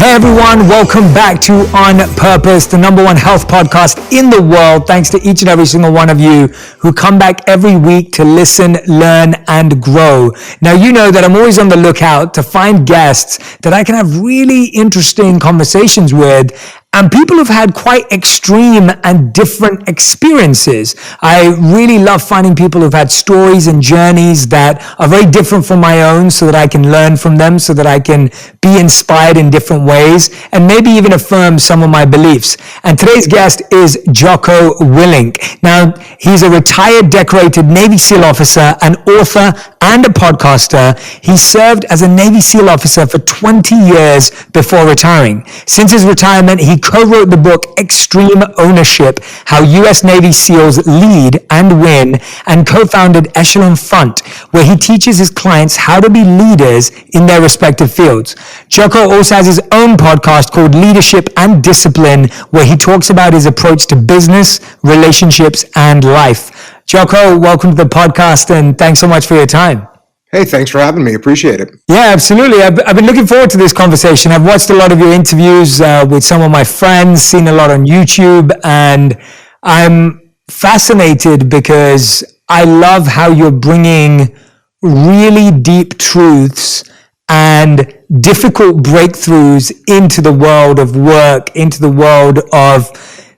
Hey everyone, welcome back to On Purpose, the number one health podcast in the world. Thanks to each and every single one of you who come back every week to listen, learn, and grow. Now, you know that I'm always on the lookout to find guests that I can have really interesting conversations with, and people who've had quite extreme and different experiences. I really love finding people who've had stories and journeys that are very different from my own, so that I can learn from them, so that I can be inspired in different ways, and maybe even affirm some of my beliefs. And today's guest is Jocko Willink. Now, he's a retired decorated Navy SEAL officer, an author, and a podcaster. He served as a Navy SEAL officer for 20 years before retiring. Since his retirement, he co-wrote the book Extreme Ownership: How U.S. Navy SEALs Lead and Win, and co-founded Echelon Front, where he teaches his clients how to be leaders in their respective fields. Jocko also has his own podcast called Leadership and Discipline, where he talks about his approach to business, relationships, and life. Jocko, welcome to the podcast, and thanks so much for your time. Hey, thanks for having me. Appreciate it. Yeah, absolutely. I've been looking forward to this conversation. I've watched a lot of your interviews with some of my friends, seen a lot on YouTube, and I'm fascinated because I love how you're bringing really deep truths and difficult breakthroughs into the world of work, into the world of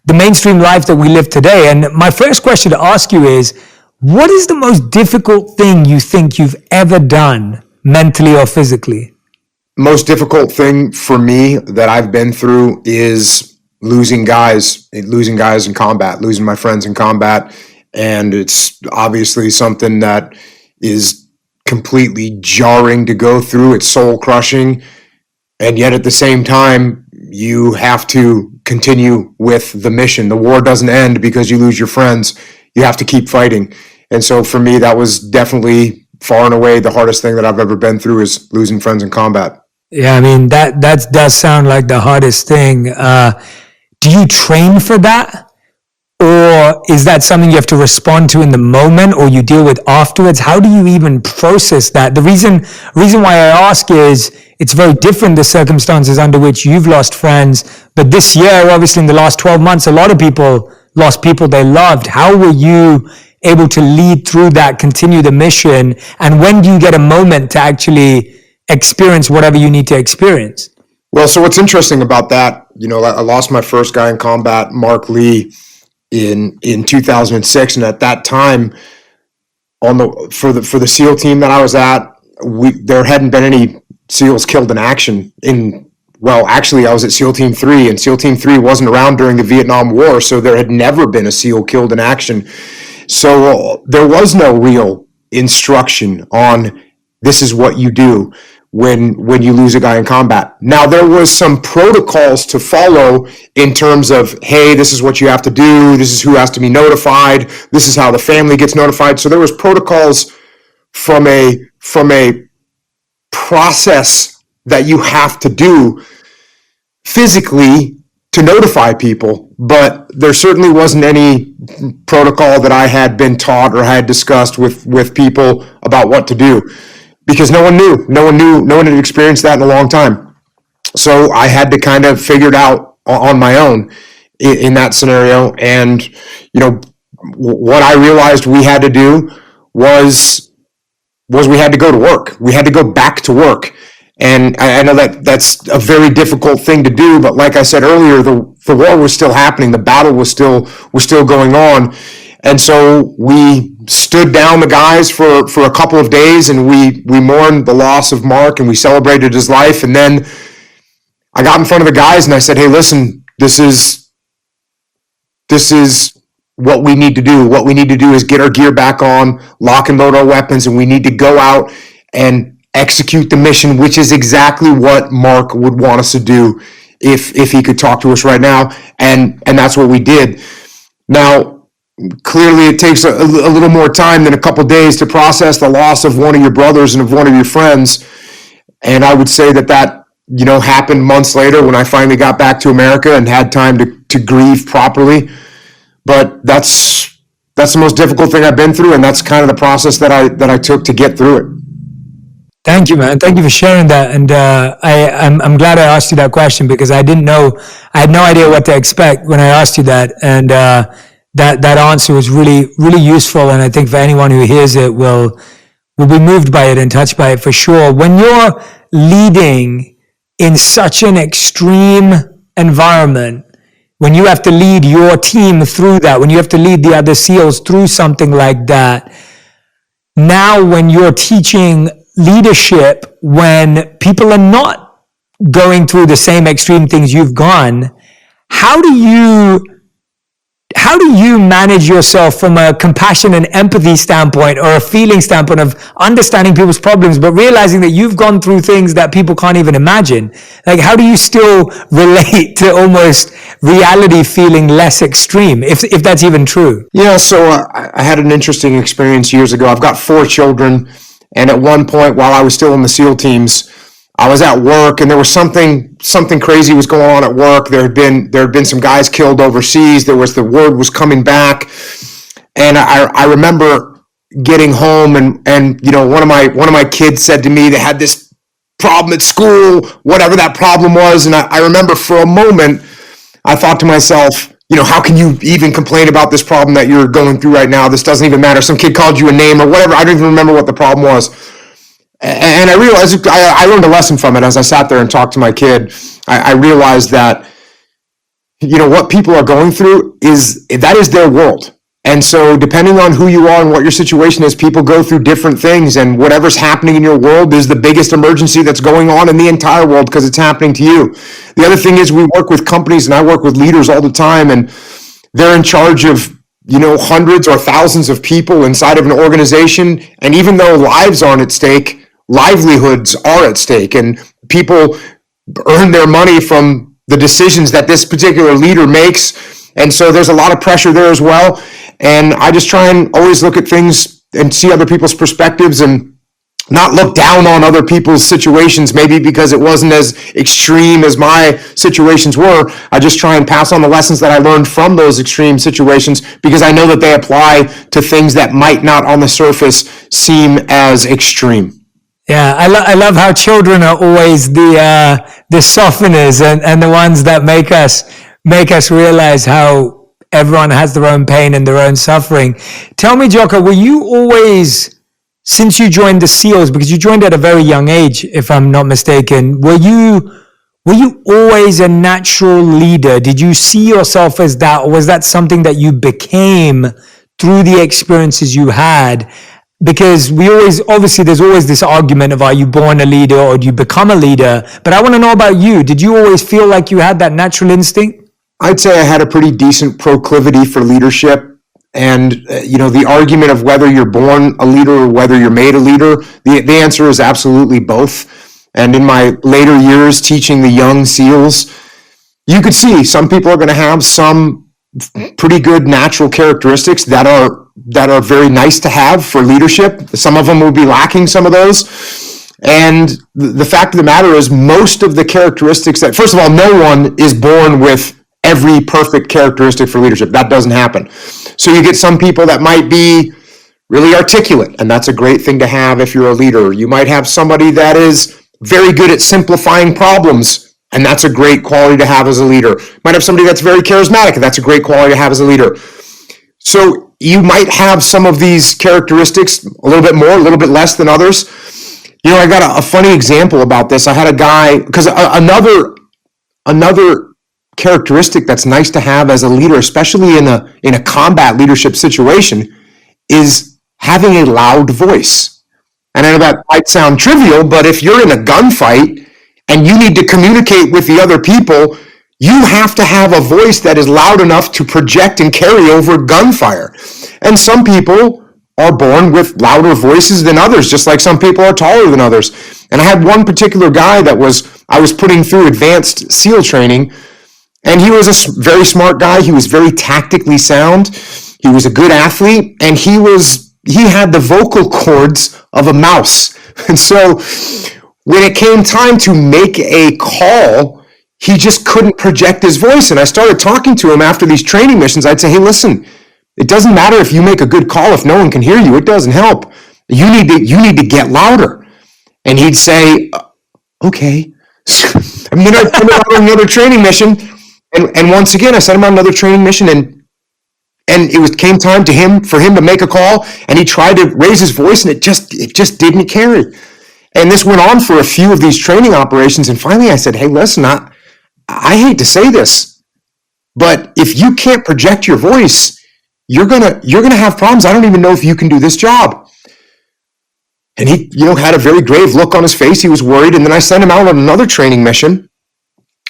the mainstream life that we live today. And my first question to ask you is, what is the most difficult thing you think you've ever done, mentally or physically? Most difficult thing for me that I've been through is losing guys in combat, losing my friends in combat. And it's obviously something that is completely jarring to go through. It's soul crushing. And yet at the same time, you have to continue with the mission. The war doesn't end because you lose your friends. You have to keep fighting. And so for me, that was definitely far and away the hardest thing that I've ever been through, is losing friends in combat. Yeah, I mean, that does sound like the hardest thing. Do you train for that? Or is that something you have to respond to in the moment, or you deal with afterwards? How do you even process that? The reason why I ask is it's very different, the circumstances under which you've lost friends. But this year, obviously in the last 12 months, a lot of people lost people they loved. How were you able to lead through that, continue the mission? And when do you get a moment to actually experience whatever you need to experience? Well, so what's interesting about that, I lost my first guy in combat, Mark Lee, in 2006. And at that time, for the SEAL team that I was at, there hadn't been any SEALs killed in action actually, I was at SEAL Team 3, and SEAL Team 3 wasn't around during the Vietnam War, so there had never been a SEAL killed in action. So there was no real instruction on this is what you do when you lose a guy in combat. Now, there was some protocols to follow in terms of, hey, this is what you have to do, this is who has to be notified, this is how the family gets notified. So there was protocols from a process that you have to do physically to notify people, but there certainly wasn't any protocol that I had been taught or had discussed with people about what to do, because no one had experienced that in a long time. So I had to kind of figure it out on my own in that scenario. And what I realized we had to do was we had to go to work. We had to go back to work. And I know that's a very difficult thing to do, but like I said earlier, the war was still happening. The battle was still going on. And so we stood down the guys for a couple of days, and we mourned the loss of Mark, and we celebrated his life. And then I got in front of the guys and I said, hey, listen, this is what we need to do. What we need to do is get our gear back on, lock and load our weapons, and we need to go out and execute the mission, which is exactly what Mark would want us to do if he could talk to us right now. And that's what we did. Now, clearly it takes a little more time than a couple days to process the loss of one of your brothers and of one of your friends. And I would say that happened months later when I finally got back to America and had time to grieve properly. But that's the most difficult thing I've been through, and that's kind of the process that I took to get through it. Thank you, man. Thank you for sharing that. And I'm glad I asked you that question because I didn't know, I had no idea what to expect when I asked you that. And that answer was really, really useful. And I think for anyone who hears it will be moved by it and touched by it for sure. When you're leading in such an extreme environment, when you have to lead your team through that, when you have to lead the other SEALs through something like that, now when you're teaching leadership, when people are not going through the same extreme things you've gone, how do you manage yourself from a compassion and empathy standpoint or a feeling standpoint of understanding people's problems, but realizing that you've gone through things that people can't even imagine? Like, how do you still relate to almost reality feeling less extreme, if that's even true? Yeah, so I had an interesting experience years ago. I've got 4 children, and at one point while I was still in the SEAL teams, I was at work, and there was something crazy was going on at work. There had been some guys killed overseas. The word was coming back, and I remember getting home, and you know, one of my kids said to me they had this problem at school, whatever that problem was, and I remember for a moment I thought to myself, you know, how can you even complain about this problem that you're going through right now? This doesn't even matter. Some kid called you a name or whatever. I don't even remember what the problem was. And I realized, I learned a lesson from it as I sat there and talked to my kid. I realized that, you know, what people are going through is their world. And so depending on who you are and what your situation is, people go through different things, and whatever's happening in your world is the biggest emergency that's going on in the entire world because it's happening to you. The other thing is we work with companies, and I work with leaders all the time, and they're in charge of, you know, hundreds or thousands of people inside of an organization. And even though lives aren't at stake, livelihoods are at stake, and people earn their money from the decisions that this particular leader makes. And so there's a lot of pressure there as well. And I just try and always look at things and see other people's perspectives and not look down on other people's situations, maybe because it wasn't as extreme as my situations were. I just try and pass on the lessons that I learned from those extreme situations because I know that they apply to things that might not on the surface seem as extreme. Yeah, I love how children are always the softeners and the ones that make us realize how everyone has their own pain and their own suffering. Tell me, Jocko, were you always, since you joined the SEALs, because you joined at a very young age, if I'm not mistaken, were you always a natural leader? Did you see yourself as that, or was that something that you became through the experiences you had? Because obviously there's always this argument of, are you born a leader or do you become a leader? But I want to know about you. Did you always feel like you had that natural instinct? I'd say I had a pretty decent proclivity for leadership. And, you know, the argument of whether you're born a leader or whether you're made a leader, the answer is absolutely both. And in my later years teaching the young SEALs, you could see some people are going to have some pretty good natural characteristics that are very nice to have for leadership. Some of them will be lacking some of those. And the fact of the matter is, most of the characteristics that, first of all, no one is born with every perfect characteristic for leadership. That doesn't happen. So you get some people that might be really articulate, and that's a great thing to have if you're a leader. You might have somebody that is very good at simplifying problems, and that's a great quality to have as a leader. You might have somebody that's very charismatic, and that's a great quality to have as a leader. So you might have some of these characteristics, a little bit more, a little bit less than others. You know, I got a funny example about this. I had a guy, because another characteristic that's nice to have as a leader, especially in a combat leadership situation, is having a loud voice. And I know that might sound trivial, but if you're in a gunfight and you need to communicate with the other people, you have to have a voice that is loud enough to project and carry over gunfire. And some people are born with louder voices than others, just like some people are taller than others. And I had one particular guy I was putting through advanced SEAL training, and he was a very smart guy. He was very tactically sound. He was a good athlete, and he had the vocal cords of a mouse. And so when it came time to make a call, he just couldn't project his voice. And I started talking to him after these training missions. I'd say, hey, listen, it doesn't matter if you make a good call if no one can hear you. It doesn't help. You need to get louder. And he'd say, okay. And then I sent him on another training mission. And once again, I sent him on another training mission, and came time for him to make a call, and he tried to raise his voice, and it just didn't carry. And this went on for a few of these training operations, and finally I said, hey, listen, I hate to say this, but if you can't project your voice, you're gonna have problems. I don't even know if you can do this job. And he, had a very grave look on his face. He was worried. And then I sent him out on another training mission.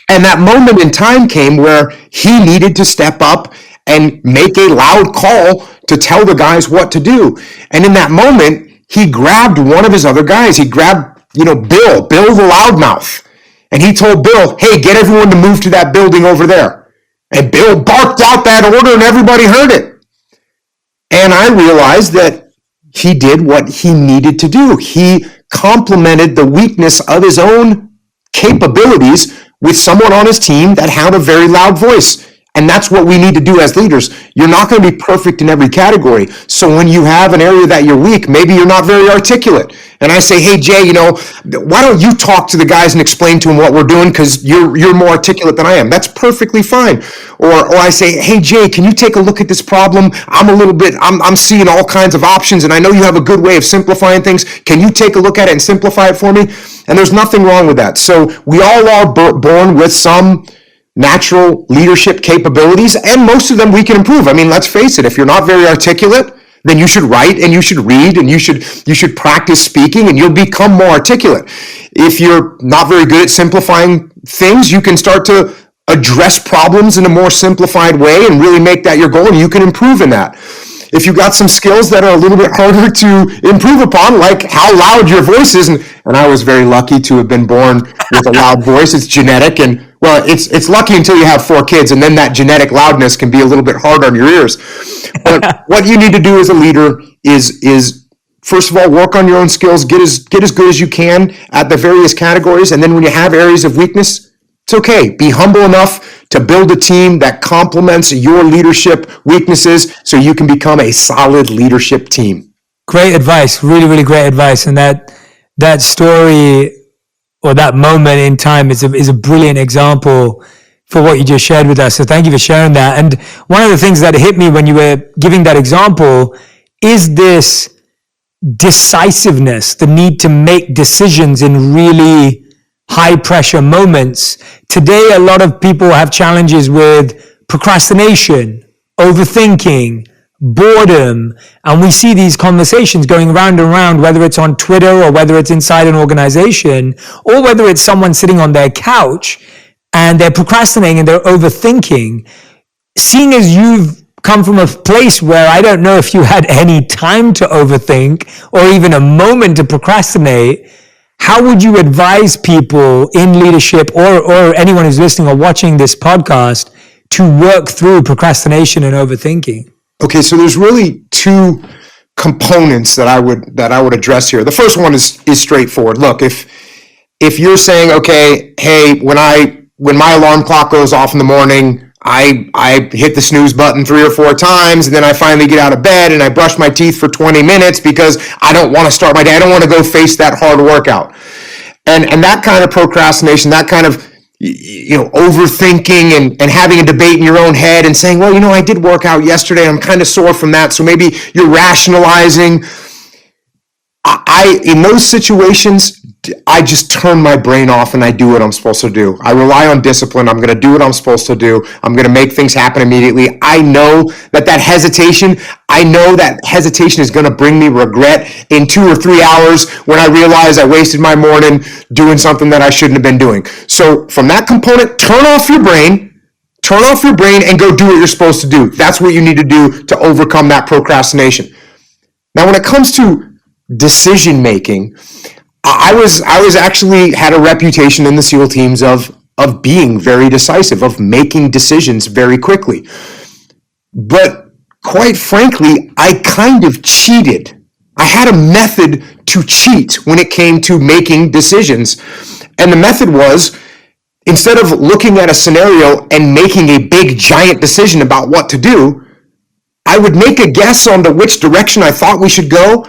And that moment in time came where he needed to step up and make a loud call to tell the guys what to do. And in that moment, he grabbed one of his other guys. He grabbed, Bill the loudmouth. And he told Bill, hey, get everyone to move to that building over there. And Bill barked out that order, and everybody heard it. And I realized that he did what he needed to do. He complemented the weakness of his own capabilities with someone on his team that had a very loud voice. And that's what we need to do as leaders. You're not going to be perfect in every category. So when you have an area that you're weak, maybe you're not very articulate. And I say, hey, Jay, why don't you talk to the guys and explain to them what we're doing, because you're more articulate than I am. That's perfectly fine. Or I say, hey, Jay, can you take a look at this problem? I'm seeing all kinds of options, and I know you have a good way of simplifying things. Can you take a look at it and simplify it for me? And there's nothing wrong with that. So we all are born with some natural leadership capabilities, and most of them we can improve. I mean, let's face it, if you're not very articulate, then you should write and you should read and you should practice speaking, and you'll become more articulate. If you're not very good at simplifying things, you can start to address problems in a more simplified way and really make that your goal, and you can improve in that. If you've got some skills that are a little bit harder to improve upon, like how loud your voice is, and I was very lucky to have been born with a loud voice. It's genetic, and well, it's lucky until you have 4 kids, and then that genetic loudness can be a little bit hard on your ears. But what you need to do as a leader is first of all, work on your own skills, get as good as you can at the various categories, and then when you have areas of weakness, it's okay. Be humble enough to build a team that complements your leadership weaknesses so you can become a solid leadership team. Great advice. Really, really great advice. And that story or that moment in time is a brilliant example for what you just shared with us. So thank you for sharing that. And one of the things that hit me when you were giving that example is this decisiveness, the need to make decisions in really high pressure moments. Today, a lot of people have challenges with procrastination, overthinking, boredom, and we see these conversations going round and round, whether it's on Twitter or whether it's inside an organization or whether it's someone sitting on their couch and they're procrastinating and they're overthinking. Seeing as you've come from a place where I don't know if you had any time to overthink or even a moment to procrastinate, how would you advise people in leadership or anyone who's listening or watching this podcast to work through procrastination and overthinking? Okay, so there's really 2 components that I would address here. The first one is straightforward. Look, if you're saying, okay, hey, when my alarm clock goes off in the morning, I hit the snooze button 3 or 4 times, and then I finally get out of bed and I brush my teeth for 20 minutes because I don't want to start my day. I don't want to go face that hard workout. And that kind of procrastination, that kind of overthinking and having a debate in your own head and saying, well, I did work out yesterday. I'm kind of sore from that. So maybe you're rationalizing. In those situations, I just turn my brain off and I do what I'm supposed to do. I rely on discipline. I'm going to do what I'm supposed to do. I'm going to make things happen immediately. I know that hesitation is going to bring me regret in 2 or 3 hours when I realize I wasted my morning doing something that I shouldn't have been doing. So from that component, turn off your brain and go do what you're supposed to do. That's what you need to do to overcome that procrastination. Now, when it comes to decision making, I was actually had a reputation in the SEAL teams of being very decisive, of making decisions very quickly. But quite frankly, I kind of cheated. I had a method to cheat when it came to making decisions. And the method was, instead of looking at a scenario and making a big giant decision about what to do, I would make a guess on which direction I thought we should go.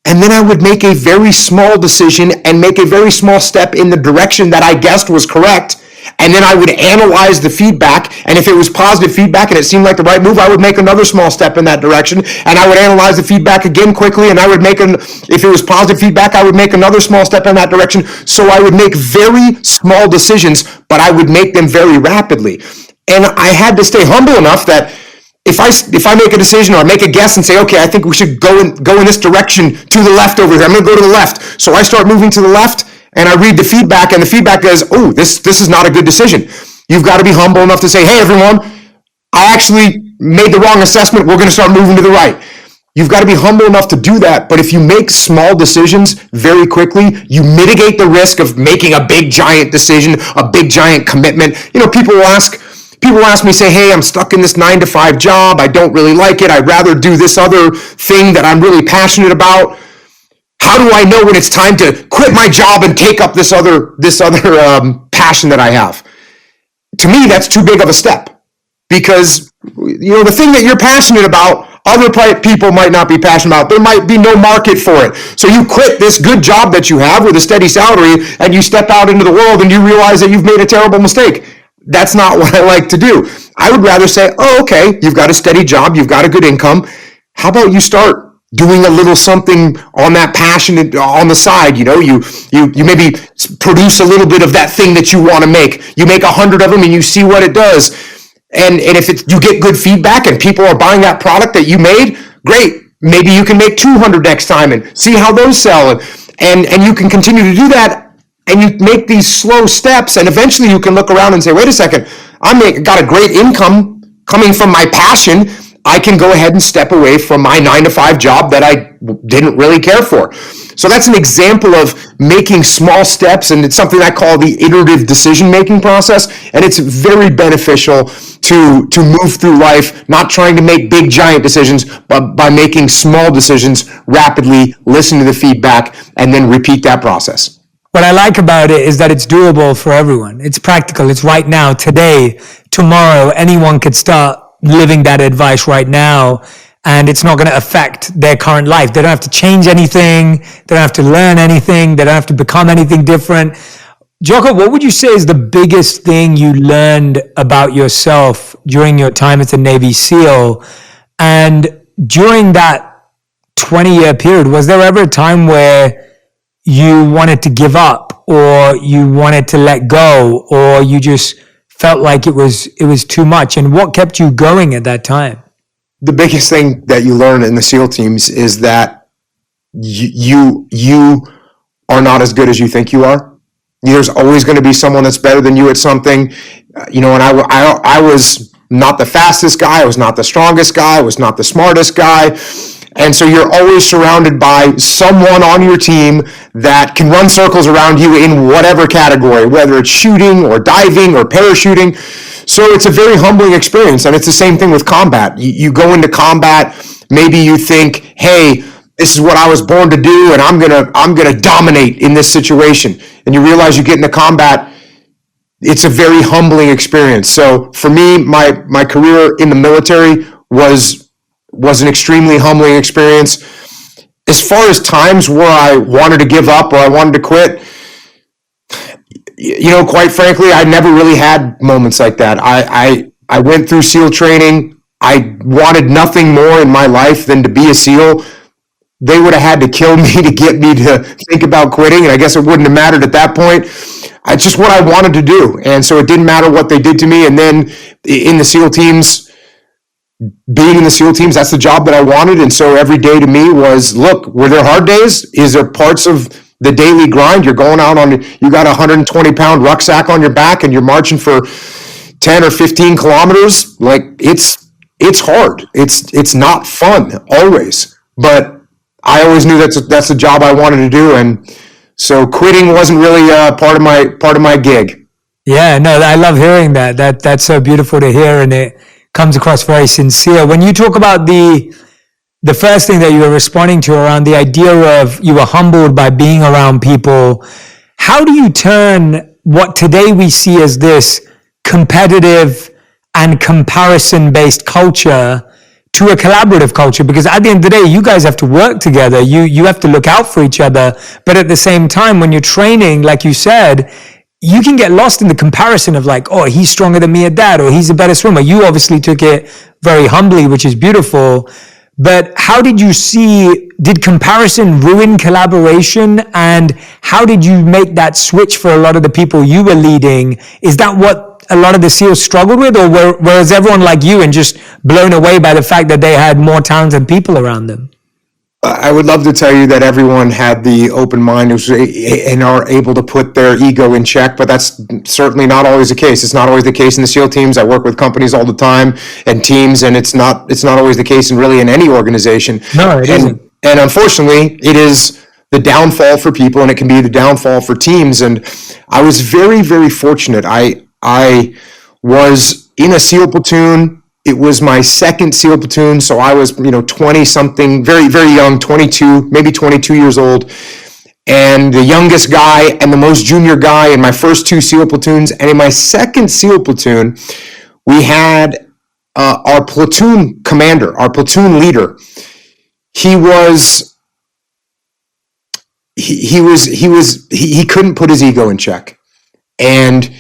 And then I would make a very small decision and make a very small step in the direction that I guessed was correct. And then I would analyze the feedback. And if it was positive feedback and it seemed like the right move, I would make another small step in that direction. And I would analyze the feedback again quickly. And I would if it was positive feedback, I would make another small step in that direction. So I would make very small decisions, but I would make them very rapidly. And I had to stay humble enough that if I make a decision or I make a guess and say, okay, I think we should go in this direction to the left over here. I'm going to go to the left. So I start moving to the left and I read the feedback and the feedback goes, oh, this is not a good decision. You've got to be humble enough to say, hey, everyone, I actually made the wrong assessment. We're going to start moving to the right. You've got to be humble enough to do that. But if you make small decisions very quickly, you mitigate the risk of making a big, giant decision, a big, giant commitment. People ask me, say, hey, I'm stuck in this 9-to-5 job. I don't really like it. I'd rather do this other thing that I'm really passionate about. How do I know when it's time to quit my job and take up this other passion that I have? To me, that's too big of a step, because the thing that you're passionate about, other people might not be passionate about. There might be no market for it. So you quit this good job that you have with a steady salary and you step out into the world and you realize that you've made a terrible mistake. That's not what I like to do. I would rather say, oh, okay, you've got a steady job, you've got a good income. How about you start doing a little something on that passion on the side? You maybe produce a little bit of that thing that you want to make. You make 100 of them and you see what it does. And if you get good feedback and people are buying that product that you made, great. Maybe you can make 200 next time and see how those sell. And you can continue to do that. And you make these slow steps, and eventually you can look around and say, wait a second, got a great income coming from my passion. I can go ahead and step away from my 9-to-5 job that I didn't really care for. So that's an example of making small steps, and it's something I call the iterative decision-making process, and it's very beneficial to move through life, not trying to make big, giant decisions, but by making small decisions rapidly, listen to the feedback, and then repeat that process. What I like about it is that it's doable for everyone. It's practical. It's right now, today, tomorrow. Anyone could start living that advice right now, and it's not going to affect their current life. They don't have to change anything. They don't have to learn anything. They don't have to become anything different. Jocko, what would you say is the biggest thing you learned about yourself during your time as a Navy SEAL? And during that 20-year period, was there ever a time where you wanted to give up, or you wanted to let go, or you just felt like it was too much? And what kept you going at that time? The biggest thing that you learn in the SEAL teams is that you are not as good as you think you are. There's always going to be someone that's better than you at something. And I was not the fastest guy. I was not the strongest guy. I was not the smartest guy. And so you're always surrounded by someone on your team that can run circles around you in whatever category, whether it's shooting or diving or parachuting. So it's a very humbling experience. And it's the same thing with combat. You go into combat, maybe you think, hey, this is what I was born to do, and I'm gonna dominate in this situation. And you realize you get into combat, it's a very humbling experience. So for me, my career in the military was an extremely humbling experience. As far as times where I wanted to give up or I wanted to quit, quite frankly, I never really had moments like that. I went through SEAL training. I wanted nothing more in my life than to be a SEAL. They would have had to kill me to get me to think about quitting, and I guess it wouldn't have mattered at that point. It's just what I wanted to do, and so it didn't matter what they did to me. And then in the SEAL teams, being in the SEAL teams, that's the job that I wanted. And so every day to me was, look, were there hard days? Is there parts of the daily grind? You're going out you got a 120-pound rucksack on your back and you're marching for 10 or 15 kilometers. Like it's hard. It's not fun always, but I always knew that's the job I wanted to do. And so quitting wasn't really part of my gig. Yeah, no, I love hearing that. That's so beautiful to hear, and it comes across very sincere. When you talk about the first thing that you were responding to around the idea of you were humbled by being around people, how do you turn what today we see as this competitive and comparison-based culture to a collaborative culture? Because at the end of the day, you guys have to work together. You have to look out for each other. But at the same time, when you're training, like you said, you can get lost in the comparison of like, oh, he's stronger than me at that, or he's a better swimmer. You obviously took it very humbly, which is beautiful. But how did you see, did comparison ruin collaboration? And how did you make that switch for a lot of the people you were leading? Is that what a lot of the SEALs struggled with? Or was everyone like you and just blown away by the fact that they had more talented people around them? I would love to tell you that everyone had the open mind and are able to put their ego in check, but that's certainly not always the case. It's not always the case in the SEAL teams. I work with companies all the time and teams, and it's not always the case in really in any organization. No, it isn't. And unfortunately, it is the downfall for people, and it can be the downfall for teams. And I was very, very fortunate. I was in a SEAL platoon. It was my second SEAL platoon, so I was, 20-something, very, very young, 22, maybe 22 years old, and the youngest guy and the most junior guy in my first two SEAL platoons. And in my second SEAL platoon, we had our platoon commander, our platoon leader. He couldn't put his ego in check, and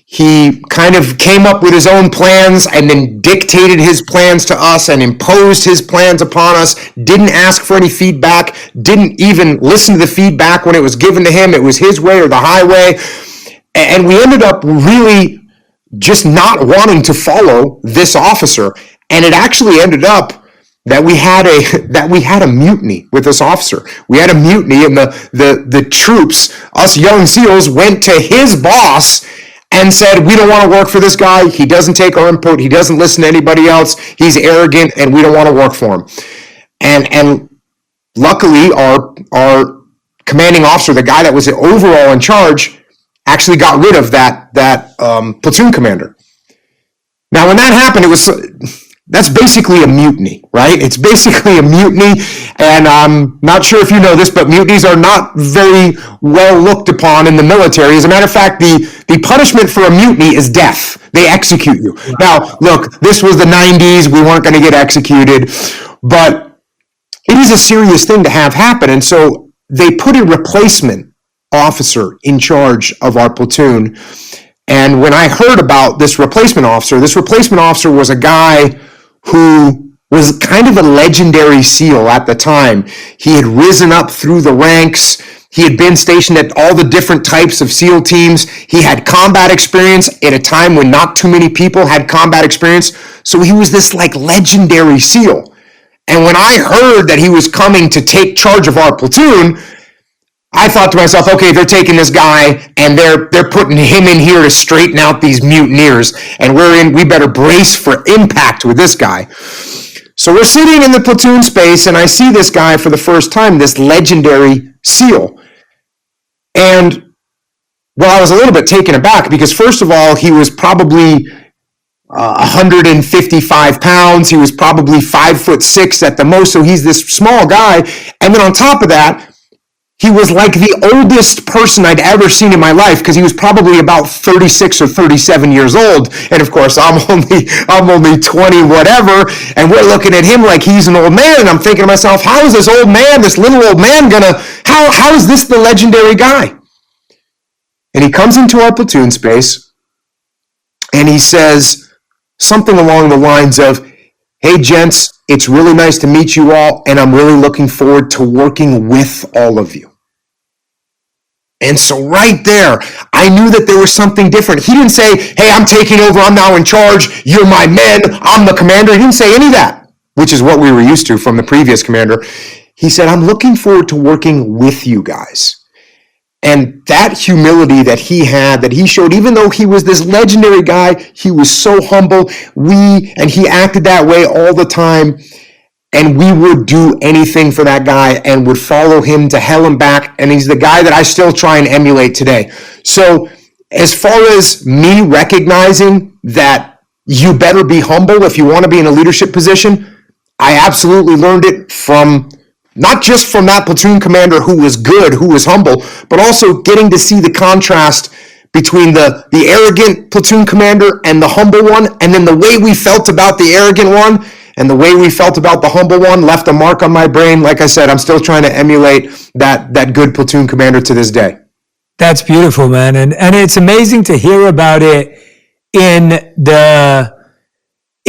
he kind of came up with his own plans and then dictated his plans to us and imposed his plans upon us, didn't ask for any feedback, didn't even listen to the feedback when it was given to him. It was his way or the highway. And we ended up really just not wanting to follow this officer. And it actually ended up that we had a mutiny with this officer. We had a mutiny, and the troops, us young SEALs, went to his boss and said, we don't want to work for this guy. He doesn't take our input. He doesn't listen to anybody else. He's arrogant, and we don't want to work for him. And luckily, our commanding officer, the guy that was overall in charge, actually got rid of that platoon commander. Now, when that happened, that's basically a mutiny, right? It's basically a mutiny, and I'm not sure if you know this, but mutinies are not very well looked upon in the military. As a matter of fact, the punishment for a mutiny is death. They execute you. Wow. Now, look, this was the 90s. We weren't going to get executed, but it is a serious thing to have happen, and so they put a replacement officer in charge of our platoon. And when I heard about this replacement officer was a guy who was kind of a legendary SEAL at the time. He had risen up through the ranks. He had been stationed at all the different types of SEAL teams. He had combat experience at a time when not too many people had combat experience. So he was this like legendary SEAL. And when I heard that he was coming to take charge of our platoon, I thought to myself, okay, they're taking this guy and they're putting him in here to straighten out these mutineers, and we better brace for impact with this guy. So we're sitting in the platoon space, and I see this guy for the first time, this legendary SEAL. And, well, I was a little bit taken aback because, first of all, he was probably 155 pounds. He was probably 5'6" at the most, so he's this small guy. And then on top of that, he was like the oldest person I'd ever seen in my life, because he was probably about 36 or 37 years old. And of course, I'm only 20 whatever, and we're looking at him like he's an old man. And I'm thinking to myself, how is this little old man how is this the legendary guy? And he comes into our platoon space and he says something along the lines of, hey, gents, it's really nice to meet you all, and I'm really looking forward to working with all of you. And so right there, I knew that there was something different. He didn't say, hey, I'm taking over, I'm now in charge, you're my men, I'm the commander. He didn't say any of that, which is what we were used to from the previous commander. He said, I'm looking forward to working with you guys. And that humility that he showed, even though he was this legendary guy, he was so humble. And he acted that way all the time. And we would do anything for that guy and would follow him to hell and back. And he's the guy that I still try and emulate today. So as far as me recognizing that you better be humble if you want to be in a leadership position, I absolutely learned it from not just from that platoon commander who was good, who was humble, but also getting to see the contrast between the arrogant platoon commander and the humble one, and then the way we felt about the arrogant one, And the way we felt about the humble one left a mark on my brain. Like I said, I'm still trying to emulate that good platoon commander to this day. That's beautiful, man. And it's amazing to hear about it in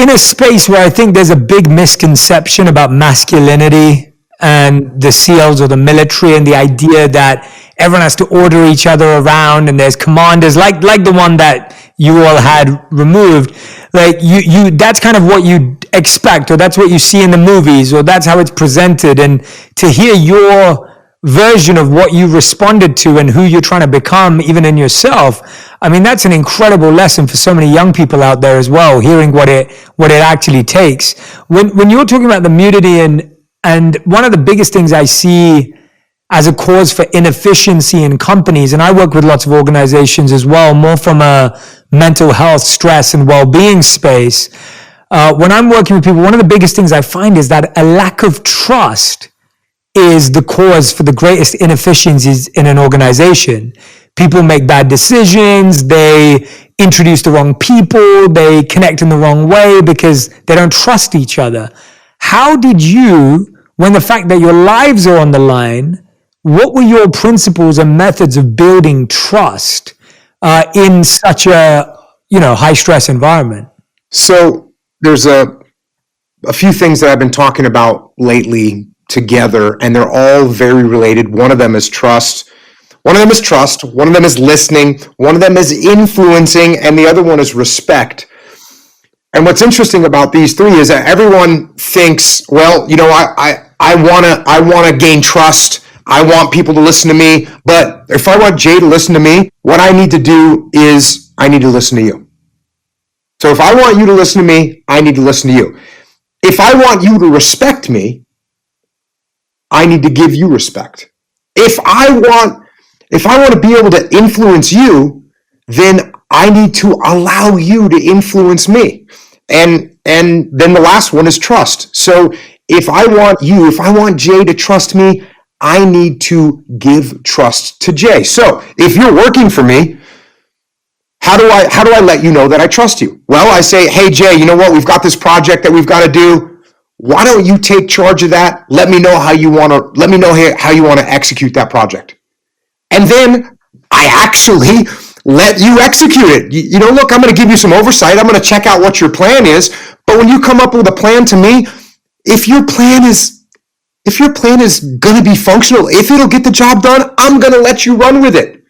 a space where I think there's a big misconception about masculinity and the SEALs or the military, and the idea that everyone has to order each other around and there's commanders like the one that you all had removed. Like you that's kind of what you expect, or that's what you see in the movies, or that's how it's presented. And to hear your version of what you responded to and who you're trying to become, even in yourself, I mean, that's an incredible lesson for so many young people out there as well, hearing what it actually takes. When you're talking about the mutiny, and one of the biggest things I see as a cause for inefficiency in companies, and I work with lots of organizations as well, more from a mental health, stress, and well-being space. When I'm working with people, one of the biggest things I find is that a lack of trust is the cause for the greatest inefficiencies in an organization. People make bad decisions, they introduce the wrong people, they connect in the wrong way because they don't trust each other. How did you, when the fact that your lives are on the line, what were your principles and methods of building trust in such a high stress environment? So there's a few things that I've been talking about lately together, and they're all very related. One of them is trust. One of them is listening. One of them is influencing, and the other one is respect. And what's interesting about these three is that everyone thinks, well, I want to gain trust. I want people to listen to me. But if I want Jay to listen to me, what I need to do is I need to listen to you. So if I want you to listen to me, I need to listen to you. If I want you to respect me, I need to give you respect. If I want to be able to influence you, then I need to allow you to influence me. And then the last one is trust. So if I want Jay to trust me, I need to give trust to Jay. So if you're working for me, how do I let you know that I trust you? Well, I say, hey Jay, you know what? We've got this project that we've got to do. Why don't you take charge of that? Let me know how you want to execute that project. And then I actually let you execute it. Look, I'm going to give you some oversight. I'm going to check out what your plan is. But when you come up with a plan to me, if your plan is going to be functional, if it'll get the job done, I'm going to let you run with it.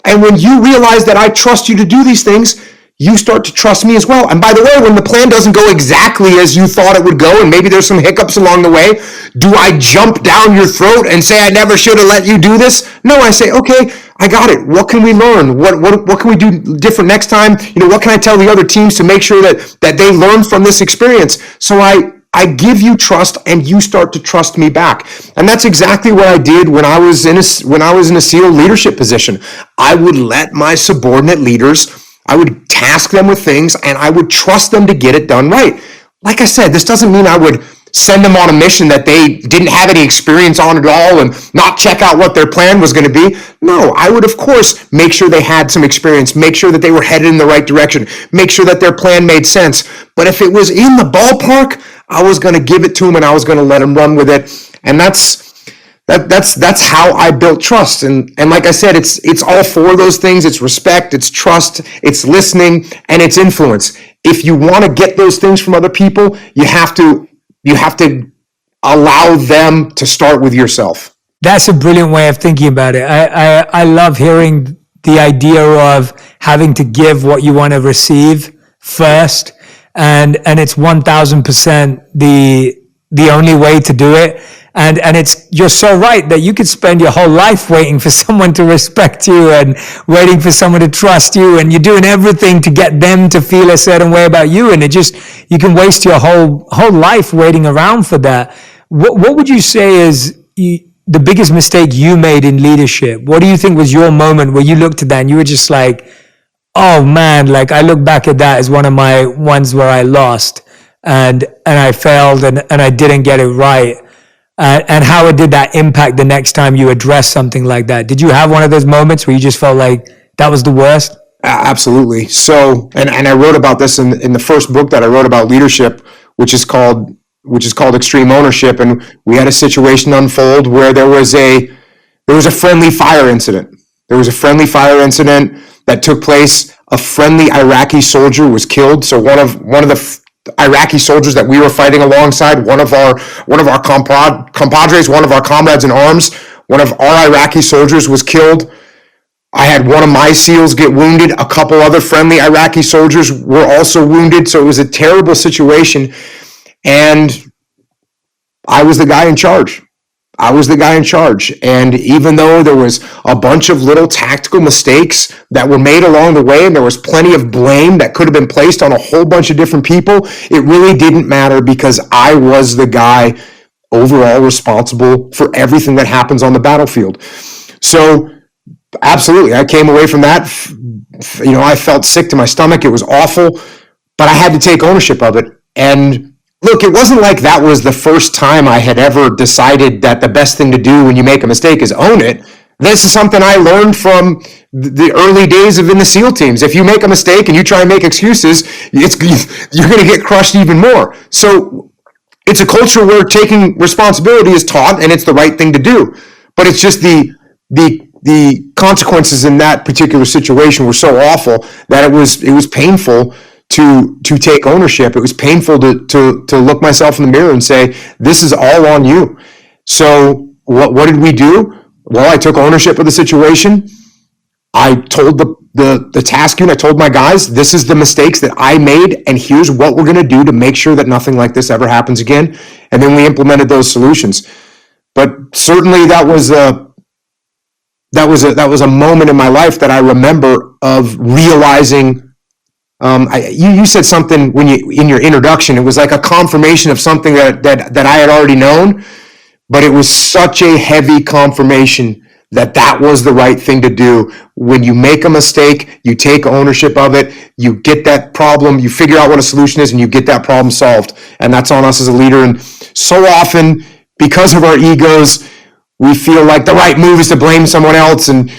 And when you realize that I trust you to do these things, you start to trust me as well. And by the way, when the plan doesn't go exactly as you thought it would go, and maybe there's some hiccups along the way, do I jump down your throat and say, I never should have let you do this? No, I say, okay, I got it. What can we learn? What can we do different next time? What can I tell the other teams to make sure that they learn from this experience? So I give you trust, and you start to trust me back. And that's exactly what I did when I was in a SEAL leadership position. I would let my subordinate leaders, I would task them with things, and I would trust them to get it done right. Like I said, this doesn't mean I would send them on a mission that they didn't have any experience on at all and not check out what their plan was going to be. No, I would, of course, make sure they had some experience, make sure that they were headed in the right direction, make sure that their plan made sense. But if it was in the ballpark, I was going to give it to them, and I was going to let them run with it. And that's how I built trust. And like I said, it's all four of those things. It's respect, it's trust, it's listening, and it's influence. If you want to get those things from other people, you have to allow them to start with yourself. That's a brilliant way of thinking about it. I love hearing the idea of having to give what you want to receive first. And it's 1000% the only way to do it. And you're so right that you could spend your whole life waiting for someone to respect you and waiting for someone to trust you, and you're doing everything to get them to feel a certain way about you, and you can waste your whole life waiting around for that. What would you say is the biggest mistake you made in leadership? What do you think was your moment where you looked at that and you were just like, oh man, like I look back at that as one of my ones where I lost and I failed and I didn't get it right? And how did that impact the next time you address something like that? Did you have one of those moments where you just felt like that was the worst? Absolutely. So, and I wrote about this in the first book that I wrote about leadership, which is called which is called extreme ownership. And we had a situation unfold where there was a friendly fire incident. There was a friendly fire incident that took place. A friendly Iraqi soldier was killed. So one of the Iraqi soldiers that we were fighting alongside, one of our compadres, one of our comrades in arms, one of our Iraqi soldiers was killed. I had one of my SEALs get wounded. A couple other friendly Iraqi soldiers were also wounded. So it was a terrible situation. And I was the guy in charge. And even though there was a bunch of little tactical mistakes that were made along the way, and there was plenty of blame that could have been placed on a whole bunch of different people, it really didn't matter because I was the guy overall responsible for everything that happens on the battlefield. So absolutely, I came away from that. I felt sick to my stomach. It was awful, but I had to take ownership of it. And look, it wasn't like that was the first time I had ever decided that the best thing to do when you make a mistake is own it. This is something I learned from the early days of in the SEAL teams. If you make a mistake and you try and make excuses, you're going to get crushed even more. So it's a culture where taking responsibility is taught and it's the right thing to do. But it's just the consequences in that particular situation were so awful that it was painful to take ownership. It was painful to look myself in the mirror and say, this is all on you. So what did we do? Well, I took ownership of the situation. I told the task unit, I told my guys, this is the mistakes that I made, and here's what we're going to do to make sure that nothing like this ever happens again. And then we implemented those solutions. But certainly that was a moment in my life that I remember of realizing. You said something in your introduction. It was like a confirmation of something that I had already known, but it was such a heavy confirmation that was the right thing to do. When you make a mistake, you take ownership of it, you get that problem, you figure out what a solution is, and you get that problem solved. And that's on us as a leader. And so often, because of our egos, we feel like the right move is to blame someone else and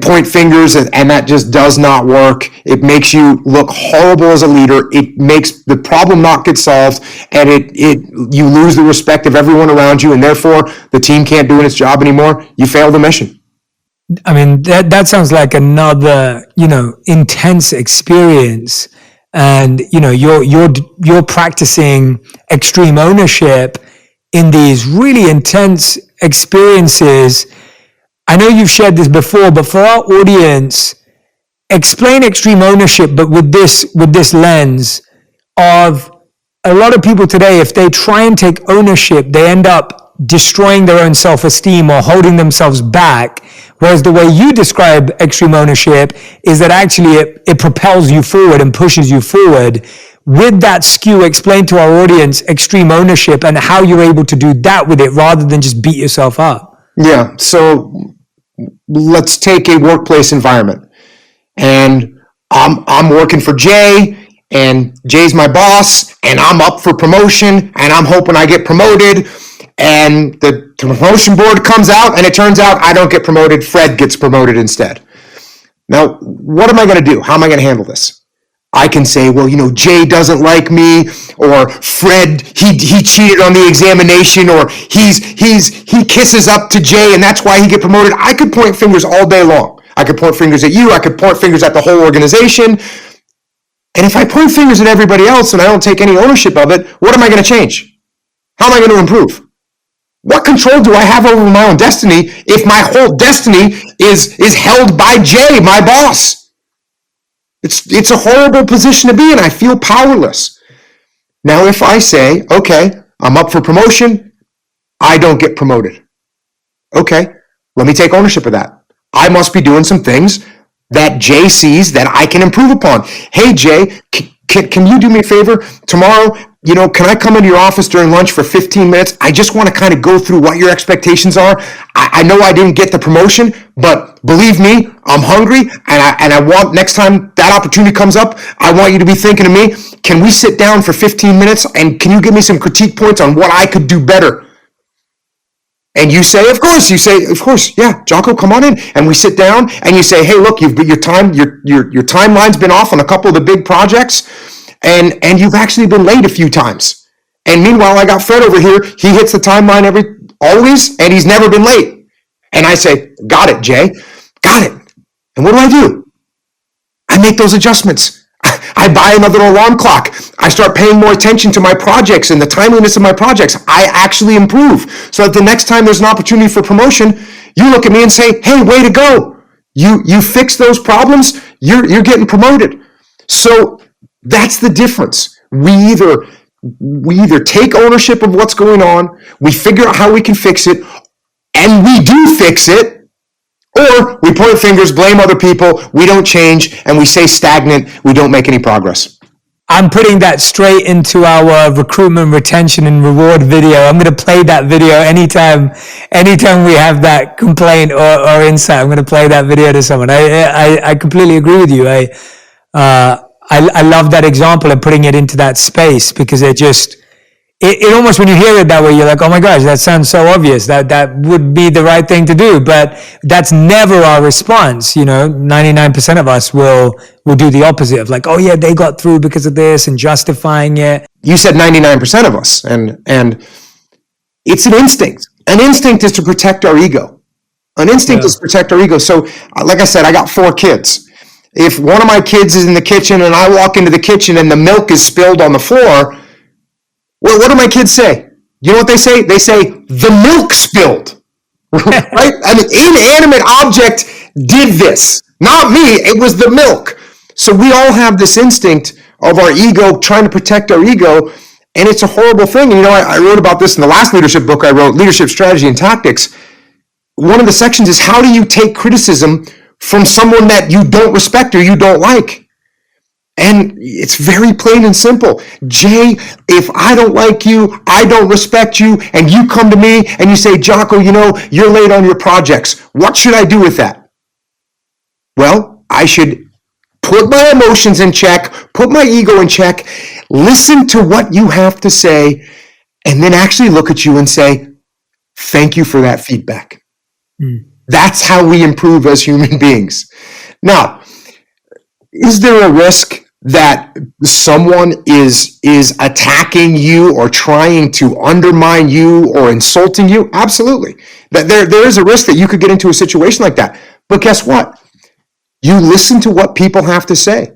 point fingers, and that just does not work. It makes you look horrible as a leader. It makes the problem not get solved, and you lose the respect of everyone around you, and therefore the team can't do its job anymore. You fail the mission. I mean, that sounds like another, intense experience. And, you're practicing extreme ownership in these really intense experiences. I know you've shared this before, but for our audience, explain extreme ownership, but with this lens of a lot of people today, if they try and take ownership, they end up destroying their own self-esteem or holding themselves back. Whereas the way you describe extreme ownership is that actually it propels you forward and pushes you forward. With that skew, explain to our audience extreme ownership and how you're able to do that with it rather than just beat yourself up. Yeah. So let's take a workplace environment, and I'm working for Jay, and Jay's my boss, and I'm up for promotion, and I'm hoping I get promoted, and the promotion board comes out, and it turns out I don't get promoted. Fred gets promoted instead. Now, what am I going to do? How am I going to handle this? I can say, well, Jay doesn't like me, or Fred, he cheated on the examination, or he kisses up to Jay and that's why he get promoted. I could point fingers all day long. I could point fingers at you. I could point fingers at the whole organization. And if I point fingers at everybody else and I don't take any ownership of it, what am I going to change? How am I going to improve? What control do I have over my own destiny if my whole destiny is held by Jay, my boss? It's a horrible position to be in. I feel powerless. Now, if I say, okay, I'm up for promotion, I don't get promoted. Okay, let me take ownership of that. I must be doing some things that Jay sees that I can improve upon. Hey, Jay, can you do me a favor? Tomorrow, can I come into your office during lunch for 15 minutes? I just want to kind of go through what your expectations are. I know I didn't get the promotion, but believe me, I'm hungry, and I want, next time that opportunity comes up, I want you to be thinking of me. Can we sit down for 15 minutes, and can you give me some critique points on what I could do better? And you say, of course. You say, of course, yeah, Jocko, come on in. And we sit down, and you say, hey, look, your timeline's been off on a couple of the big projects, and you've actually been late a few times. And meanwhile, I got Fred over here. He hits the timeline always, and he's never been late. And I say, got it, Jay. Got it. And what do? I make those adjustments. I buy another alarm clock. I start paying more attention to my projects and the timeliness of my projects. I actually improve. So that the next time there's an opportunity for promotion, you look at me and say, hey, way to go. You fix those problems, you're getting promoted. So that's the difference. We either take ownership of what's going on, we figure out how we can fix it, and we do fix it, or we point fingers, blame other people, we don't change, and we stay stagnant, we don't make any progress. I'm putting that straight into our recruitment, retention, and reward video. I'm going to play that video anytime we have that complaint or insight. I'm going to play that video to someone. I completely agree with you. I love that example of putting it into that space, because it almost, when you hear it that way, you're like, oh my gosh, that sounds so obvious. That would be the right thing to do. But that's never our response. 99% of us will do the opposite of like, oh yeah, they got through because of this, and justifying it. You said 99% of us, and it's an instinct. An instinct is to protect our ego. So like I said, I got 4 kids. If one of my kids is in the kitchen and I walk into the kitchen and the milk is spilled on the floor, well, what do my kids say? You know what they say? They say, the milk spilled, right? An inanimate object did this. Not me, it was the milk. So we all have this instinct of our ego, trying to protect our ego, and it's a horrible thing. And I wrote about this in the last leadership book I wrote, Leadership Strategy and Tactics. One of the sections is, how do you take criticism from someone that you don't respect or you don't like? And it's very plain and simple. Jay, if I don't like you, I don't respect you, and you come to me and you say, Jocko, you're late on your projects. What should I do with that? Well, I should put my emotions in check, put my ego in check, listen to what you have to say, and then actually look at you and say, thank you for that feedback. That's how we improve as human beings. Now, is there a risk that someone is attacking you or trying to undermine you or insulting you? Absolutely. That there is a risk that you could get into a situation like that. But guess what? You listen to what people have to say.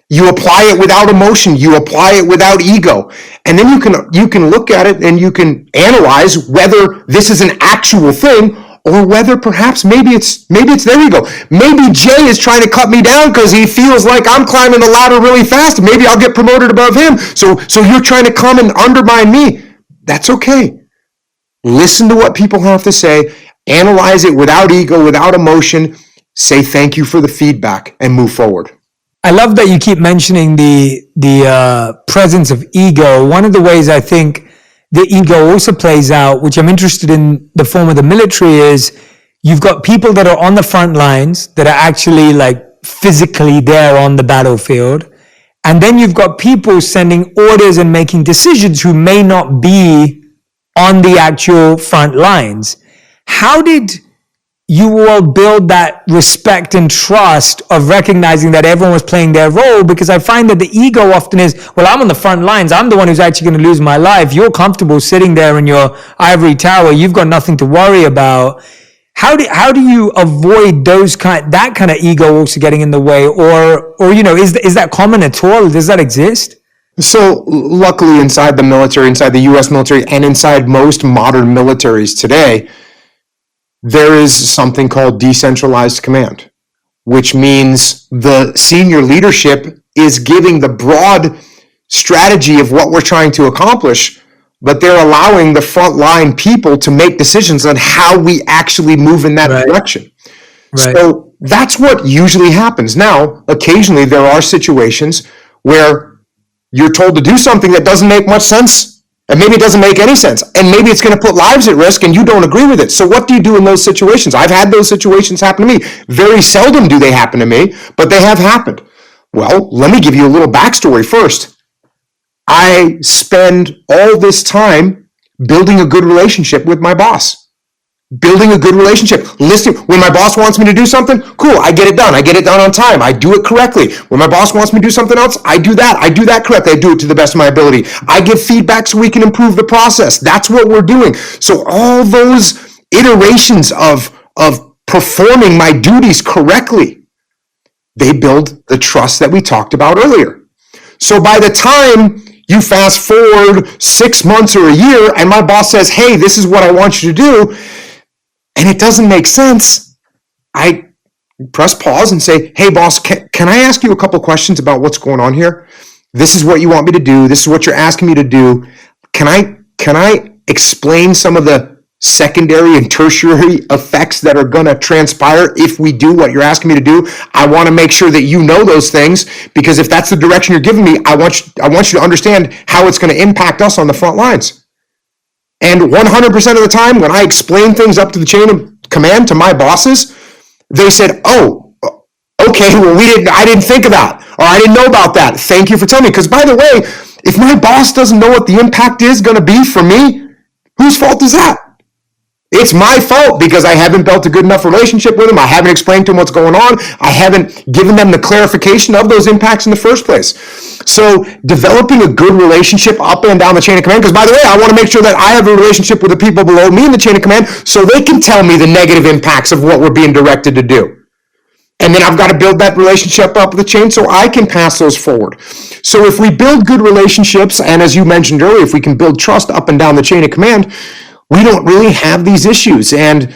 You apply it without emotion. You apply it without ego. And then you can look at it and you can analyze whether this is an actual thing, or whether perhaps maybe it's their ego. Maybe Jay is trying to cut me down because he feels like I'm climbing the ladder really fast. Maybe I'll get promoted above him. So you're trying to come and undermine me. That's okay. Listen to what people have to say. Analyze it without ego, without emotion. Say thank you for the feedback and move forward. I love that you keep mentioning the presence of ego. One of the ways I think the ego also plays out, which I'm interested in the form of the military, is you've got people that are on the front lines that are actually like physically there on the battlefield. And then you've got people sending orders and making decisions who may not be on the actual front lines. How did you all build that respect and trust of recognizing that everyone was playing their role? Because I find that the ego often is, well, I'm on the front lines. I'm the one who's actually going to lose my life. You're comfortable sitting there in your ivory tower. You've got nothing to worry about. How do you avoid that kind of ego also getting in the way? Or is that common at all? Does that exist? So luckily inside the military, inside the U.S. military, and inside most modern militaries today, there is something called decentralized command, which means the senior leadership is giving the broad strategy of what we're trying to accomplish, but they're allowing the frontline people to make decisions on how we actually move in that direction. Right. So that's what usually happens. Now, occasionally there are situations where you're told to do something that doesn't make much sense. And maybe it doesn't make any sense. And maybe it's going to put lives at risk and you don't agree with it. So what do you do in those situations? I've had those situations happen to me. Very seldom do they happen to me, but they have happened. Well, let me give you a little backstory first. I spend all this time building a good relationship with my boss. Building a good relationship. Listening. When my boss wants me to do something, cool, I get it done. I get it done on time. I do it correctly. When my boss wants me to do something else, I do that. I do that correctly. I do it to the best of my ability. I give feedback so we can improve the process. That's what we're doing. So all those iterations of performing my duties correctly, they build the trust that we talked about earlier. So by the time you fast forward 6 months or a year and my boss says, hey, this is what I want you to do, and it doesn't make sense, I press pause and say, hey, boss, can I ask you a couple questions about what's going on here? This is what you want me to do. This is what you're asking me to do. Can I explain some of the secondary and tertiary effects that are going to transpire if we do what you're asking me to do? I want to make sure that you know those things, because if that's the direction you're giving me, I want you to understand how it's going to impact us on the front lines. And 100% of the time, when I explain things up to the chain of command to my bosses, they said, oh, okay, well, I didn't think of that, or I didn't know about that. Thank you for telling me. Because by the way, if my boss doesn't know what the impact is going to be for me, whose fault is that? It's my fault, because I haven't built a good enough relationship with them. I haven't explained to them what's going on. I haven't given them the clarification of those impacts in the first place. So developing a good relationship up and down the chain of command, because by the way, I want to make sure that I have a relationship with the people below me in the chain of command so they can tell me the negative impacts of what we're being directed to do. And then I've got to build that relationship up the chain so I can pass those forward. So if we build good relationships, and as you mentioned earlier, if we can build trust up and down the chain of command, we don't really have these issues. And